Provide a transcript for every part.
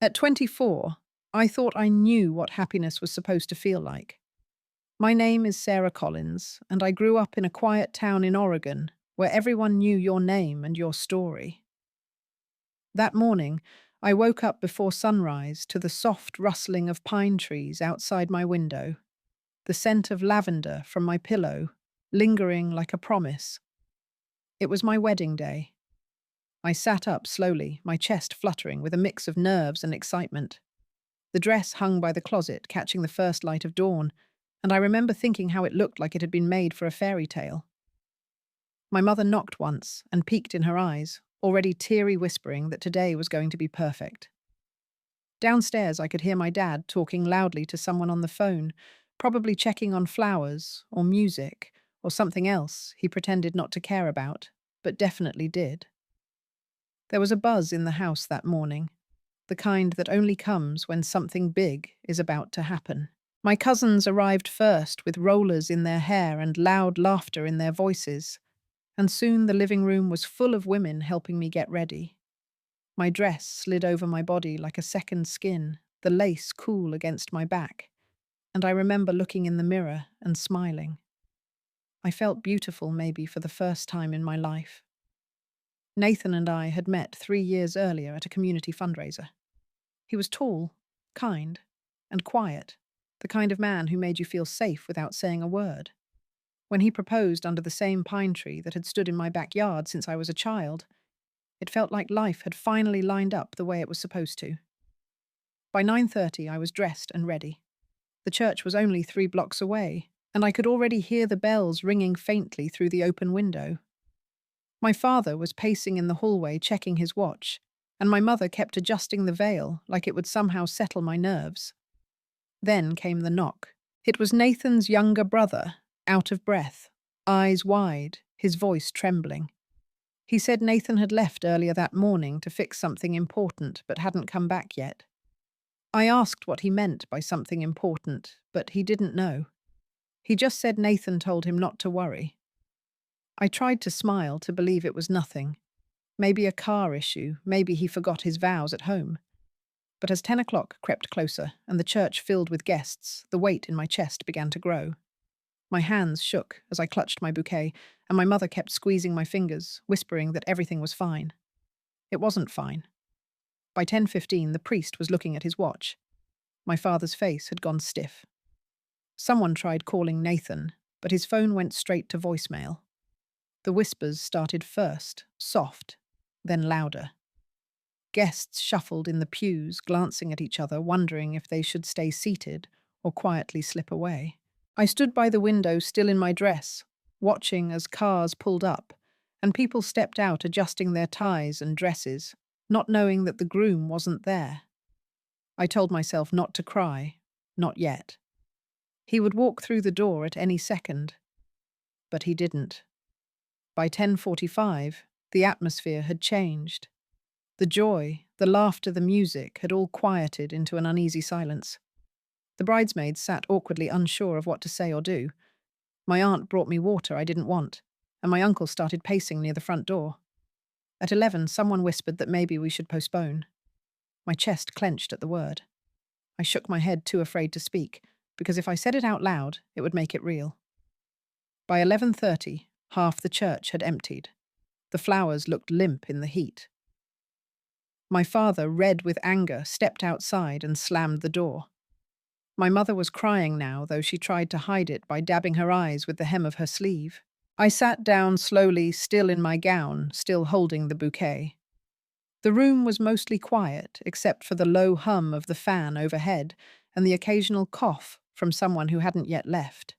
At 24, I thought I knew what happiness was supposed to feel like. My name is Sarah Collins, and I grew up in a quiet town in Oregon where everyone knew your name and your story. That morning, I woke up before sunrise to the soft rustling of pine trees outside my window, the scent of lavender from my pillow, lingering like a promise. It was my wedding day. I sat up slowly, my chest fluttering with a mix of nerves and excitement. The dress hung by the closet, catching the first light of dawn, and I remember thinking how it looked like it had been made for a fairy tale. My mother knocked once and peeked in her eyes, already teary whispering that today was going to be perfect. Downstairs, I could hear my dad talking loudly to someone on the phone, probably checking on flowers or music or something else he pretended not to care about, but definitely did. There was a buzz in the house that morning, the kind that only comes when something big is about to happen. My cousins arrived first with rollers in their hair and loud laughter in their voices, and soon the living room was full of women helping me get ready. My dress slid over my body like a second skin, the lace cool against my back, and I remember looking in the mirror and smiling. I felt beautiful maybe for the first time in my life. Nathan and I had met 3 years earlier at a community fundraiser. He was tall, kind, and quiet, the kind of man who made you feel safe without saying a word. When he proposed under the same pine tree that had stood in my backyard since I was a child, it felt like life had finally lined up the way it was supposed to. By 9:30, I was dressed and ready. The church was only 3 blocks away, and I could already hear the bells ringing faintly through the open window. My father was pacing in the hallway checking his watch, and my mother kept adjusting the veil like it would somehow settle my nerves. Then came the knock. It was Nathan's younger brother, out of breath, eyes wide, his voice trembling. He said Nathan had left earlier that morning to fix something important but hadn't come back yet. I asked what he meant by something important, but he didn't know. He just said Nathan told him not to worry. I tried to smile to believe it was nothing. Maybe a car issue, maybe he forgot his vows at home. But as 10 o'clock crept closer and the church filled with guests, the weight in my chest began to grow. My hands shook as I clutched my bouquet, and my mother kept squeezing my fingers, whispering that everything was fine. It wasn't fine. By 10:15, the priest was looking at his watch. My father's face had gone stiff. Someone tried calling Nathan, but his phone went straight to voicemail. The whispers started first, soft, then louder. Guests shuffled in the pews, glancing at each other, wondering if they should stay seated or quietly slip away. I stood by the window, still in my dress, watching as cars pulled up, and people stepped out adjusting their ties and dresses, not knowing that the groom wasn't there. I told myself not to cry, not yet. He would walk through the door at any second. But he didn't. By 10:45, the atmosphere had changed. The joy, the laughter, the music had all quieted into an uneasy silence. The bridesmaids sat awkwardly unsure of what to say or do. My aunt brought me water I didn't want, and my uncle started pacing near the front door. At 11, someone whispered that maybe we should postpone. My chest clenched at the word. I shook my head, too afraid to speak, because if I said it out loud, it would make it real. By 11:30, half the church had emptied. The flowers looked limp in the heat. My father, red with anger, stepped outside and slammed the door. My mother was crying now, though she tried to hide it by dabbing her eyes with the hem of her sleeve. I sat down slowly, still in my gown, still holding the bouquet. The room was mostly quiet, except for the low hum of the fan overhead and the occasional cough from someone who hadn't yet left.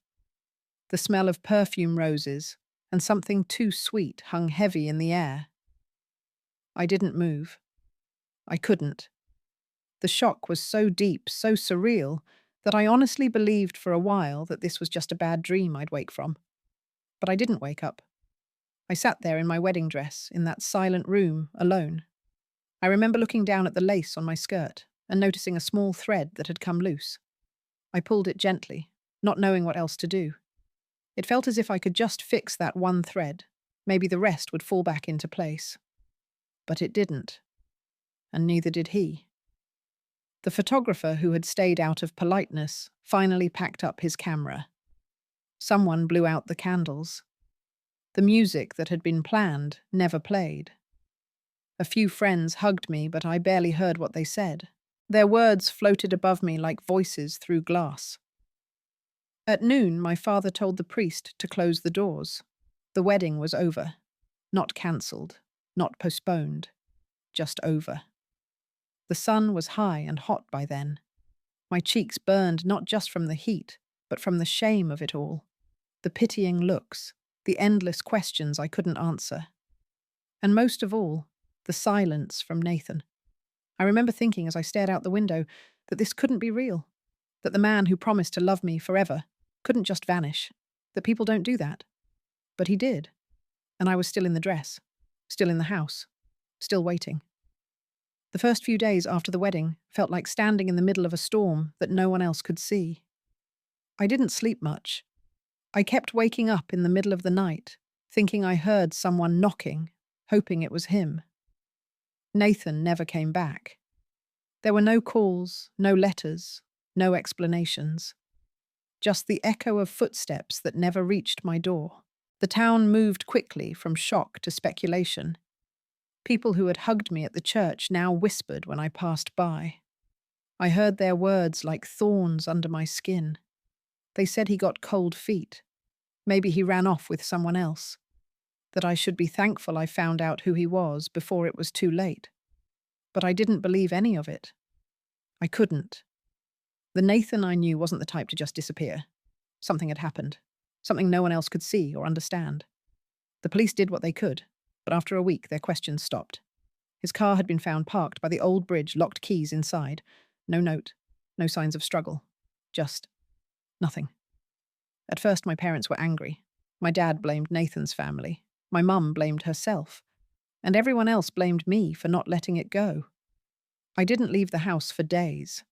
The smell of perfume roses and something too sweet hung heavy in the air. I didn't move. I couldn't. The shock was so deep, so surreal, that I honestly believed for a while that this was just a bad dream I'd wake from. But I didn't wake up. I sat there in my wedding dress, in that silent room, alone. I remember looking down at the lace on my skirt and noticing a small thread that had come loose. I pulled it gently, not knowing what else to do. It felt as if I could just fix that one thread. Maybe the rest would fall back into place. But it didn't. And neither did he. The photographer, who had stayed out of politeness, finally packed up his camera. Someone blew out the candles. The music that had been planned never played. A few friends hugged me, but I barely heard what they said. Their words floated above me like voices through glass. At noon, my father told the priest to close the doors. The wedding was over. Not cancelled, not postponed, just over. The sun was high and hot by then. My cheeks burned not just from the heat, but from the shame of it all. The pitying looks, the endless questions I couldn't answer. And most of all, the silence from Nathan. I remember thinking as I stared out the window that this couldn't be real, that the man who promised to love me forever couldn't just vanish, that people don't do that. But he did, and I was still in the dress, still in the house, still waiting. The first few days after the wedding felt like standing in the middle of a storm that no one else could see. I didn't sleep much. I kept waking up in the middle of the night, thinking I heard someone knocking, hoping it was him. Nathan never came back. There were no calls, no letters, no explanations. Just the echo of footsteps that never reached my door. The town moved quickly from shock to speculation. People who had hugged me at the church now whispered when I passed by. I heard their words like thorns under my skin. They said he got cold feet. Maybe he ran off with someone else. That I should be thankful I found out who he was before it was too late. But I didn't believe any of it. I couldn't. The Nathan I knew wasn't the type to just disappear. Something had happened. Something no one else could see or understand. The police did what they could, but after a week their questions stopped. His car had been found parked by the old bridge, locked keys inside. No note, no signs of struggle. Just nothing. At first my parents were angry. My dad blamed Nathan's family. My mum blamed herself. And everyone else blamed me for not letting it go. I didn't leave the house for days.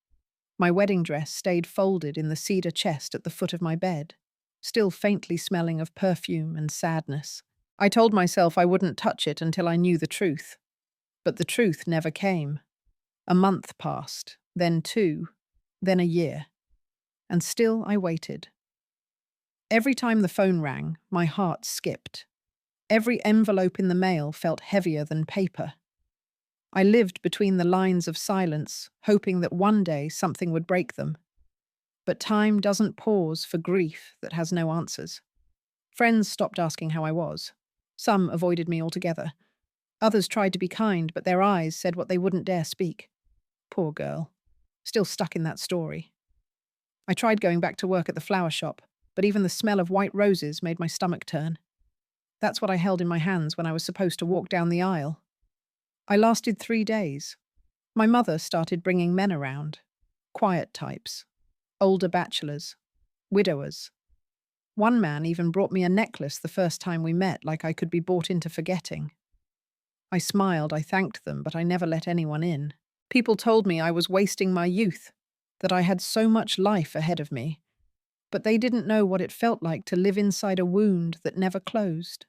My wedding dress stayed folded in the cedar chest at the foot of my bed, still faintly smelling of perfume and sadness. I told myself I wouldn't touch it until I knew the truth. But the truth never came. A month passed, then 2, then a year. And still I waited. Every time the phone rang, my heart skipped. Every envelope in the mail felt heavier than paper. I lived between the lines of silence, hoping that one day something would break them. But time doesn't pause for grief that has no answers. Friends stopped asking how I was. Some avoided me altogether. Others tried to be kind, but their eyes said what they wouldn't dare speak. Poor girl. Still stuck in that story. I tried going back to work at the flower shop, but even the smell of white roses made my stomach turn. That's what I held in my hands when I was supposed to walk down the aisle. I lasted 3 days. My mother started bringing men around. Quiet types. Older bachelors. Widowers. One man even brought me a necklace the first time we met, like I could be bought into forgetting. I smiled, I thanked them, but I never let anyone in. People told me I was wasting my youth, that I had so much life ahead of me. But they didn't know what it felt like to live inside a wound that never closed.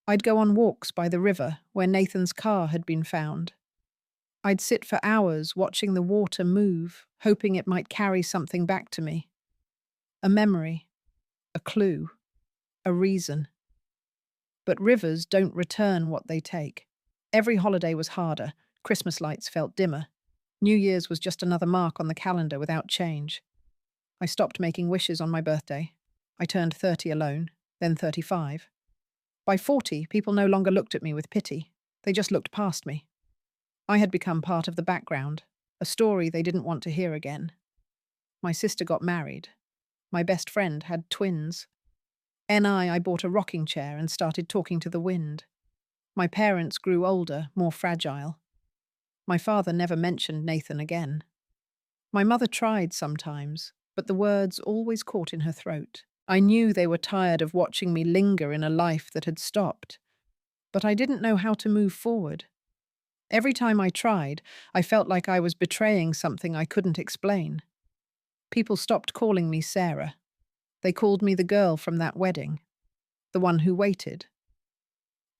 I'd go on walks by the river where Nathan's car had been found. I'd sit for hours watching the water move, hoping it might carry something back to me. A memory, a clue, a reason. But rivers don't return what they take. Every holiday was harder, Christmas lights felt dimmer. New Year's was just another mark on the calendar without change. I stopped making wishes on my birthday. I turned 30 alone, then 35. By 40, people no longer looked at me with pity. They just looked past me. I had become part of the background, a story they didn't want to hear again. My sister got married. My best friend had twins. I bought a rocking chair and started talking to the wind. My parents grew older, more fragile. My father never mentioned Nathan again. My mother tried sometimes, but the words always caught in her throat. I knew they were tired of watching me linger in a life that had stopped. But I didn't know how to move forward. Every time I tried, I felt like I was betraying something I couldn't explain. People stopped calling me Sarah. They called me the girl from that wedding, the one who waited.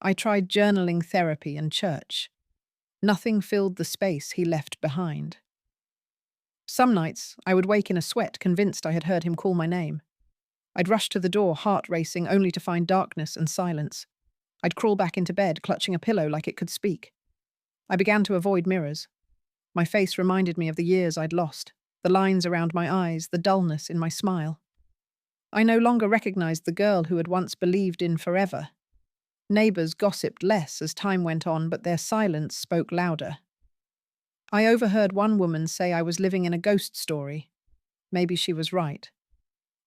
I tried journaling, therapy, and church. Nothing filled the space he left behind. Some nights, I would wake in a sweat, convinced I had heard him call my name. I'd rush to the door, heart racing, only to find darkness and silence. I'd crawl back into bed, clutching a pillow like it could speak. I began to avoid mirrors. My face reminded me of the years I'd lost, the lines around my eyes, the dullness in my smile. I no longer recognized the girl who had once believed in forever. Neighbors gossiped less as time went on, but their silence spoke louder. I overheard one woman say I was living in a ghost story. Maybe she was right.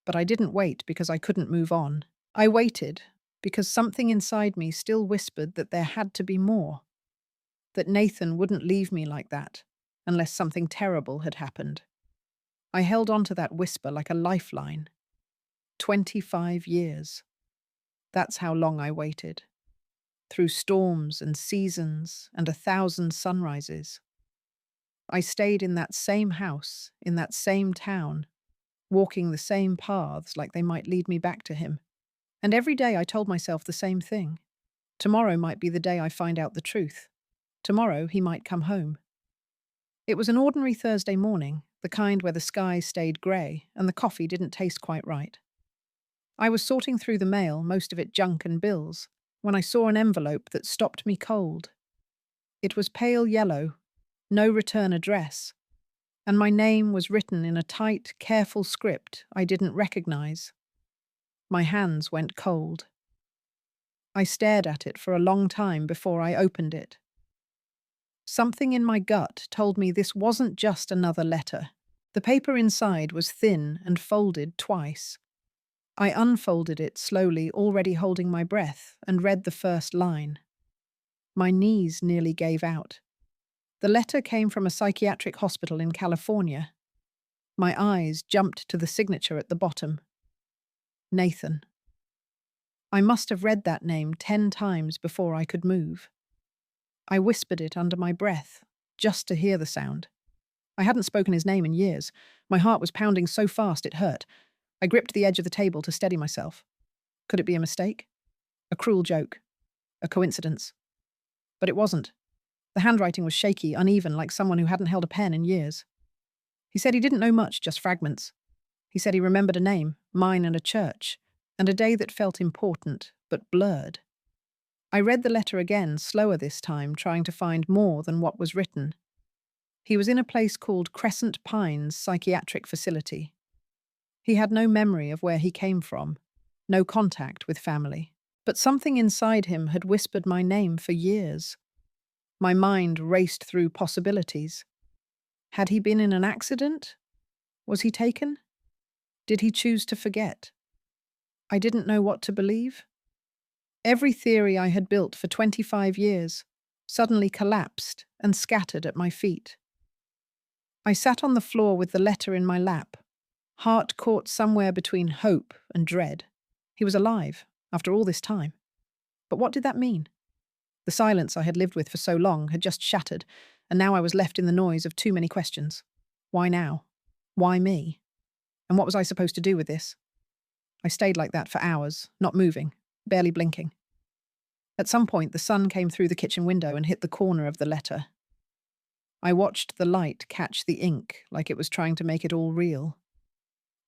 But I didn't wait because I couldn't move on. I waited because something inside me still whispered that there had to be more. That Nathan wouldn't leave me like that, unless something terrible had happened. I held on to that whisper like a lifeline. 25 years. That's how long I waited. Through storms and seasons and 1,000 sunrises. I stayed in that same house, in that same town, walking the same paths like they might lead me back to him. And every day I told myself the same thing. Tomorrow might be the day I find out the truth. Tomorrow he might come home. It was an ordinary Thursday morning, the kind where the sky stayed grey and the coffee didn't taste quite right. I was sorting through the mail, most of it junk and bills, when I saw an envelope that stopped me cold. It was pale yellow, no return address, and my name was written in a tight, careful script I didn't recognize. My hands went cold. I stared at it for a long time before I opened it. Something in my gut told me this wasn't just another letter. The paper inside was thin and folded twice. I unfolded it slowly, already holding my breath, and read the first line. My knees nearly gave out. The letter came from a psychiatric hospital in California. My eyes jumped to the signature at the bottom. Nathan. I must have read that name 10 times before I could move. I whispered it under my breath, just to hear the sound. I hadn't spoken his name in years. My heart was pounding so fast it hurt. I gripped the edge of the table to steady myself. Could it be a mistake? A cruel joke? A coincidence? But it wasn't. The handwriting was shaky, uneven, like someone who hadn't held a pen in years. He said he didn't know much, just fragments. He said he remembered a name, mine and a church, and a day that felt important, but blurred. I read the letter again, slower this time, trying to find more than what was written. He was in a place called Crescent Pines Psychiatric Facility. He had no memory of where he came from, no contact with family, but something inside him had whispered my name for years. My mind raced through possibilities. Had he been in an accident? Was he taken? Did he choose to forget? I didn't know what to believe. Every theory I had built for 25 years suddenly collapsed and scattered at my feet. I sat on the floor with the letter in my lap, heart caught somewhere between hope and dread. He was alive, after all this time. But what did that mean? The silence I had lived with for so long had just shattered, and now I was left in the noise of too many questions. Why now? Why me? And what was I supposed to do with this? I stayed like that for hours, not moving, barely blinking. At some point, the sun came through the kitchen window and hit the corner of the letter. I watched the light catch the ink like it was trying to make it all real.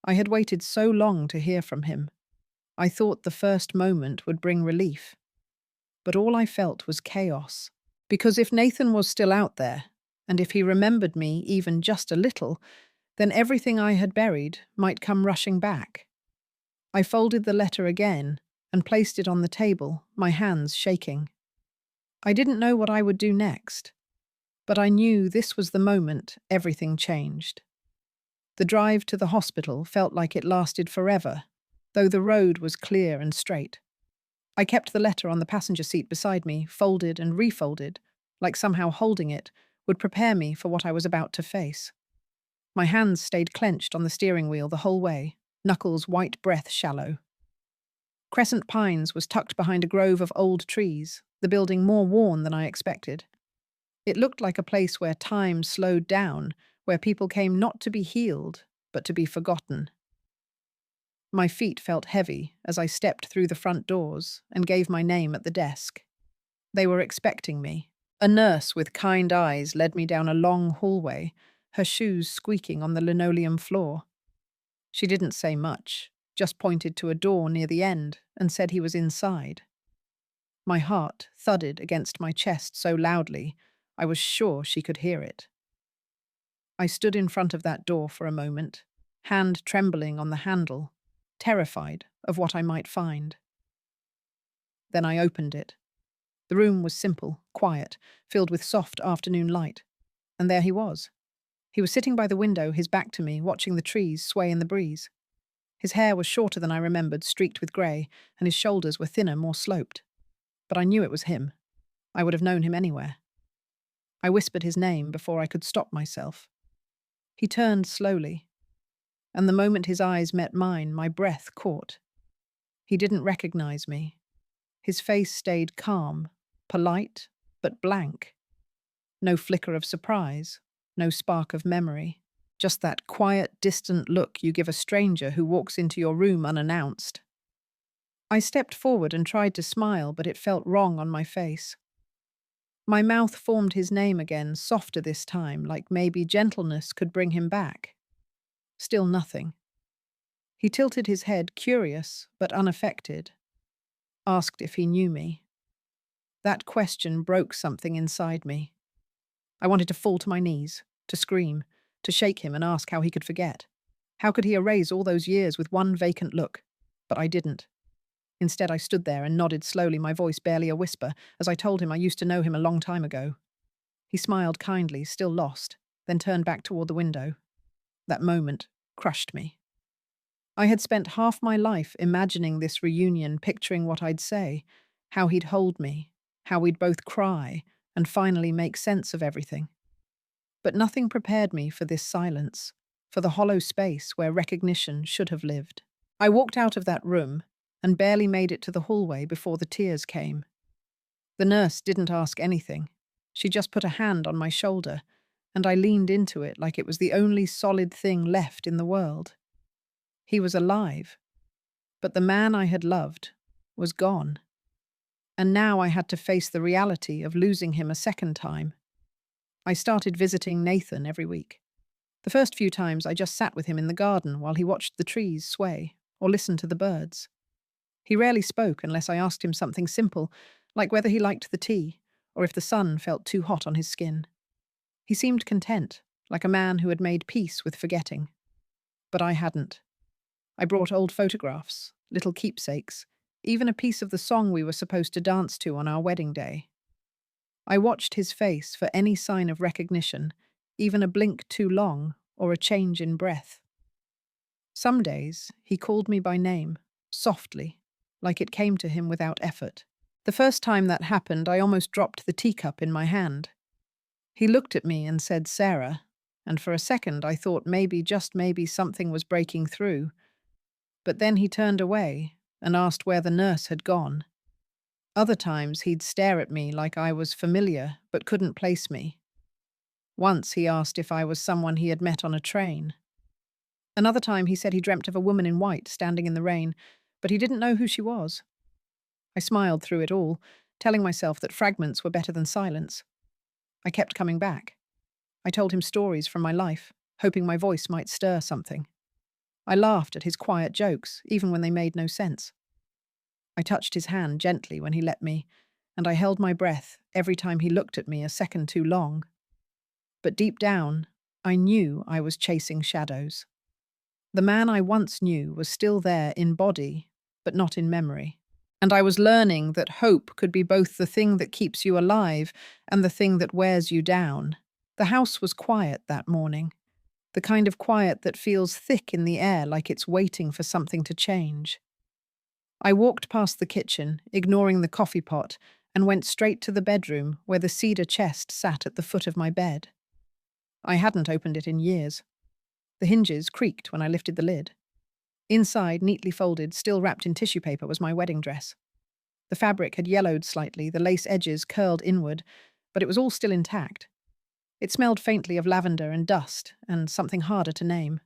I had waited so long to hear from him. I thought the first moment would bring relief. But all I felt was chaos. Because if Nathan was still out there, and if he remembered me even just a little, then everything I had buried might come rushing back. I folded the letter again and placed it on the table, my hands shaking. I didn't know what I would do next, but I knew this was the moment everything changed. The drive to the hospital felt like it lasted forever, though the road was clear and straight. I kept the letter on the passenger seat beside me, folded and refolded, like somehow holding it would prepare me for what I was about to face. My hands stayed clenched on the steering wheel the whole way, knuckles white breath shallow. Crescent Pines was tucked behind a grove of old trees, the building more worn than I expected. It looked like a place where time slowed down, where people came not to be healed, but to be forgotten. My feet felt heavy as I stepped through the front doors and gave my name at the desk. They were expecting me. A nurse with kind eyes led me down a long hallway, her shoes squeaking on the linoleum floor. She didn't say much, just pointed to a door near the end and said he was inside. My heart thudded against my chest so loudly, I was sure she could hear it. I stood in front of that door for a moment, hand trembling on the handle, terrified of what I might find. Then I opened it. The room was simple, quiet, filled with soft afternoon light. And there he was. He was sitting by the window, his back to me, watching the trees sway in the breeze. His hair was shorter than I remembered, streaked with grey, and his shoulders were thinner, more sloped. But I knew it was him. I would have known him anywhere. I whispered his name before I could stop myself. He turned slowly, and the moment his eyes met mine, my breath caught. He didn't recognize me. His face stayed calm, polite, but blank. No flicker of surprise, no spark of memory, just that quiet, distant look you give a stranger who walks into your room unannounced. I stepped forward and tried to smile, but it felt wrong on my face. My mouth formed his name again, softer this time, like maybe gentleness could bring him back. Still nothing. He tilted his head, curious but unaffected. Asked if he knew me. That question broke something inside me. I wanted to fall to my knees, to scream, to shake him and ask how he could forget. How could he erase all those years with one vacant look? But I didn't. Instead, I stood there and nodded slowly, my voice barely a whisper, as I told him I used to know him a long time ago. He smiled kindly, still lost, then turned back toward the window. That moment crushed me. I had spent half my life imagining this reunion, picturing what I'd say, how he'd hold me, how we'd both cry, and finally make sense of everything. But nothing prepared me for this silence, for the hollow space where recognition should have lived. I walked out of that room and barely made it to the hallway before the tears came. The nurse didn't ask anything. She just put a hand on my shoulder, and I leaned into it like it was the only solid thing left in the world. He was alive, but the man I had loved was gone. And now I had to face the reality of losing him a second time. I started visiting Nathan every week. The first few times I just sat with him in the garden while he watched the trees sway or listened to the birds. He rarely spoke unless I asked him something simple, like whether he liked the tea or if the sun felt too hot on his skin. He seemed content, like a man who had made peace with forgetting. But I hadn't. I brought old photographs, little keepsakes, even a piece of the song we were supposed to dance to on our wedding day. I watched his face for any sign of recognition, even a blink too long or a change in breath. Some days he called me by name, softly, like it came to him without effort. The first time that happened, I almost dropped the teacup in my hand. He looked at me and said, "Sarah," and for a second I thought maybe, just maybe, something was breaking through. But then he turned away and asked where the nurse had gone. Other times he'd stare at me like I was familiar but couldn't place me. Once he asked if I was someone he had met on a train. Another time he said he dreamt of a woman in white standing in the rain, but he didn't know who she was. I smiled through it all, telling myself that fragments were better than silence. I kept coming back. I told him stories from my life, hoping my voice might stir something. I laughed at his quiet jokes, even when they made no sense. I touched his hand gently when he let me, and I held my breath every time he looked at me a second too long. But deep down, I knew I was chasing shadows. The man I once knew was still there in body, but not in memory. And I was learning that hope could be both the thing that keeps you alive and the thing that wears you down. The house was quiet that morning, the kind of quiet that feels thick in the air like it's waiting for something to change. I walked past the kitchen, ignoring the coffee pot, and went straight to the bedroom where the cedar chest sat at the foot of my bed. I hadn't opened it in years. The hinges creaked when I lifted the lid. Inside, neatly folded, still wrapped in tissue paper, was my wedding dress. The fabric had yellowed slightly, the lace edges curled inward, but it was all still intact. It smelled faintly of lavender and dust, and something harder to name.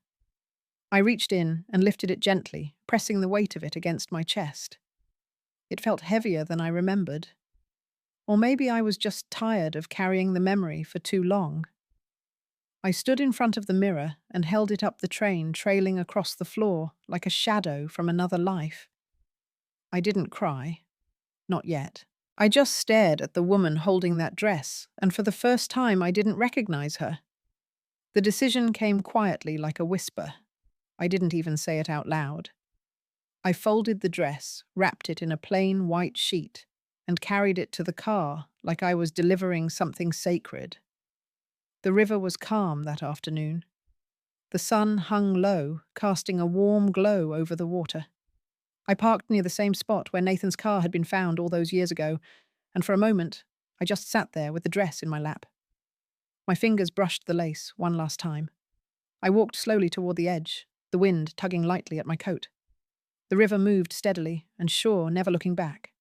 I reached in and lifted it gently, pressing the weight of it against my chest. It felt heavier than I remembered. Or maybe I was just tired of carrying the memory for too long. I stood in front of the mirror and held it up the train, trailing across the floor like a shadow from another life. I didn't cry. Not yet. I just stared at the woman holding that dress, and for the first time I didn't recognize her. The decision came quietly like a whisper. I didn't even say it out loud. I folded the dress, wrapped it in a plain white sheet, and carried it to the car like I was delivering something sacred. The river was calm that afternoon. The sun hung low, casting a warm glow over the water. I parked near the same spot where Nathan's car had been found all those years ago, and for a moment, I just sat there with the dress in my lap. My fingers brushed the lace one last time. I walked slowly toward the edge, the wind tugging lightly at my coat. The river moved steadily, and sure, never looking back.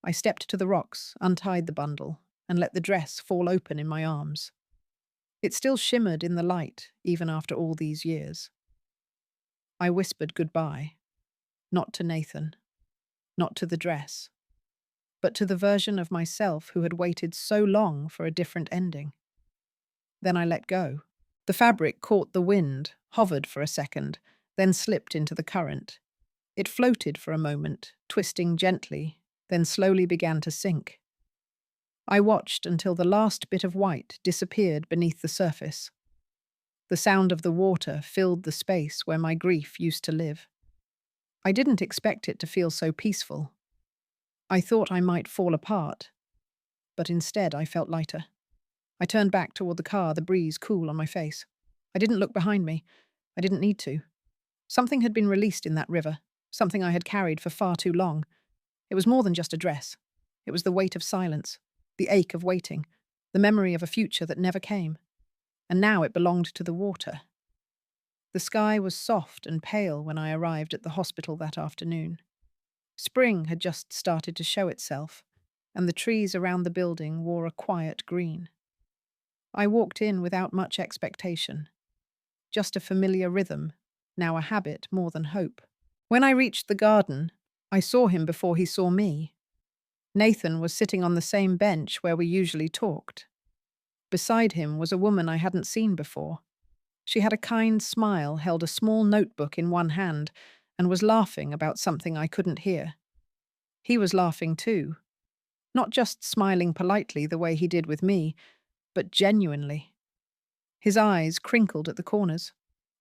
I stepped to the rocks, untied the bundle, and let the dress fall open in my arms. It still shimmered in the light, even after all these years. I whispered goodbye. Not to Nathan, not to the dress, but to the version of myself who had waited so long for a different ending. Then I let go. The fabric caught the wind, hovered for a second, then slipped into the current. It floated for a moment, twisting gently, then slowly began to sink. I watched until the last bit of white disappeared beneath the surface. The sound of the water filled the space where my grief used to live. I didn't expect it to feel so peaceful. I thought I might fall apart, but instead I felt lighter. I turned back toward the car, the breeze cool on my face. I didn't look behind me. I didn't need to. Something had been released in that river, something I had carried for far too long. It was more than just a dress. It was the weight of silence, the ache of waiting, the memory of a future that never came. And now it belonged to the water. The sky was soft and pale when I arrived at the hospital that afternoon. Spring had just started to show itself, and the trees around the building wore a quiet green. I walked in without much expectation. Just a familiar rhythm, now a habit more than hope. When I reached the garden, I saw him before he saw me. Nathan was sitting on the same bench where we usually talked. Beside him was a woman I hadn't seen before. She had a kind smile, held a small notebook in one hand, and was laughing about something I couldn't hear. He was laughing too. Not just smiling politely the way he did with me, but genuinely. His eyes crinkled at the corners.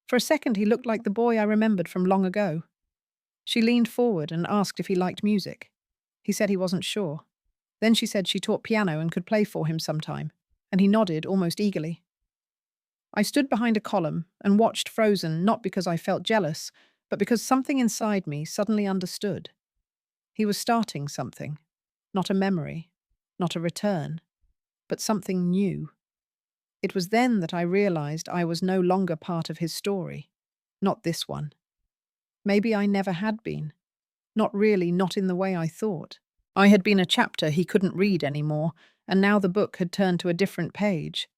For a second he looked like the boy I remembered from long ago. She leaned forward and asked if he liked music. He said he wasn't sure. Then she said she taught piano and could play for him sometime, and he nodded almost eagerly. I stood behind a column and watched frozen, not because I felt jealous, but because something inside me suddenly understood. He was starting something. Not a memory, not a return, but something new. It was then that I realized I was no longer part of his story. Not this one. Maybe I never had been. Not really, not in the way I thought. I had been a chapter he couldn't read anymore, and now the book had turned to a different page.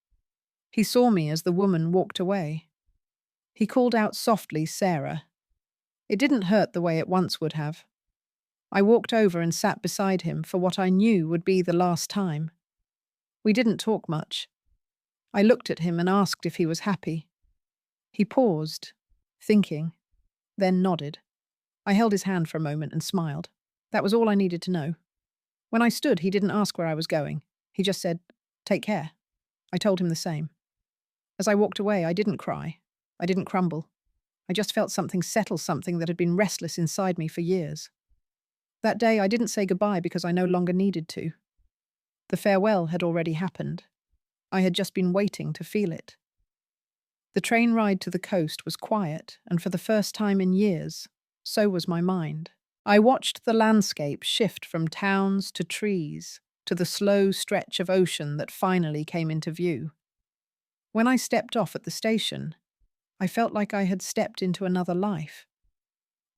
He saw me as the woman walked away. He called out softly, "Sarah." It didn't hurt the way it once would have. I walked over and sat beside him for what I knew would be the last time. We didn't talk much. I looked at him and asked if he was happy. He paused, thinking, then nodded. I held his hand for a moment and smiled. That was all I needed to know. When I stood, he didn't ask where I was going. He just said, "Take care." I told him the same. As I walked away, I didn't cry. I didn't crumble. I just felt something settle, something that had been restless inside me for years. That day, I didn't say goodbye because I no longer needed to. The farewell had already happened. I had just been waiting to feel it. The train ride to the coast was quiet, and for the first time in years, so was my mind. I watched the landscape shift from towns to trees, to the slow stretch of ocean that finally came into view. When I stepped off at the station, I felt like I had stepped into another life.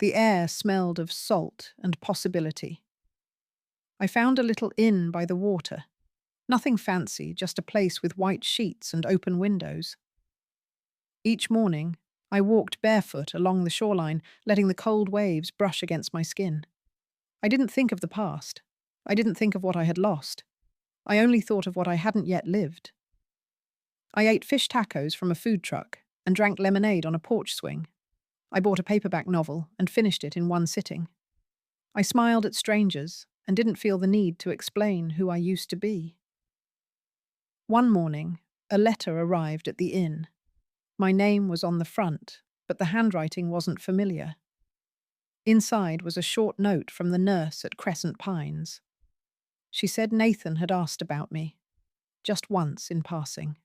The air smelled of salt and possibility. I found a little inn by the water. Nothing fancy, just a place with white sheets and open windows. Each morning, I walked barefoot along the shoreline, letting the cold waves brush against my skin. I didn't think of the past. I didn't think of what I had lost. I only thought of what I hadn't yet lived. I ate fish tacos from a food truck and drank lemonade on a porch swing. I bought a paperback novel and finished it in one sitting. I smiled at strangers and didn't feel the need to explain who I used to be. One morning, a letter arrived at the inn. My name was on the front, but the handwriting wasn't familiar. Inside was a short note from the nurse at Crescent Pines. She said Nathan had asked about me, just once in passing.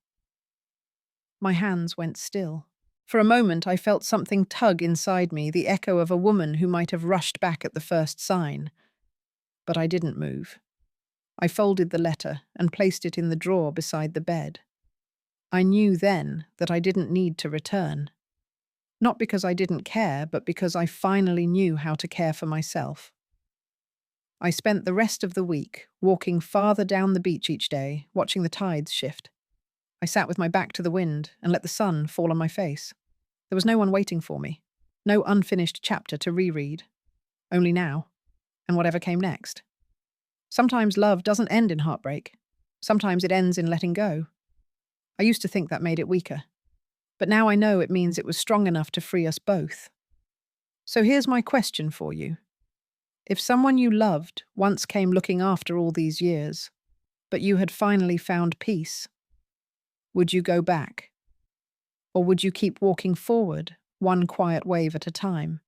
My hands went still. For a moment I felt something tug inside me, the echo of a woman who might have rushed back at the first sign. But I didn't move. I folded the letter and placed it in the drawer beside the bed. I knew then that I didn't need to return. Not because I didn't care, but because I finally knew how to care for myself. I spent the rest of the week walking farther down the beach each day, watching the tides shift. I sat with my back to the wind and let the sun fall on my face. There was no one waiting for me, no unfinished chapter to reread. Only now, and whatever came next. Sometimes love doesn't end in heartbreak. Sometimes it ends in letting go. I used to think that made it weaker. But now I know it means it was strong enough to free us both. So here's my question for you. If someone you loved once came looking after all these years, but you had finally found peace, would you go back? Or would you keep walking forward, one quiet wave at a time?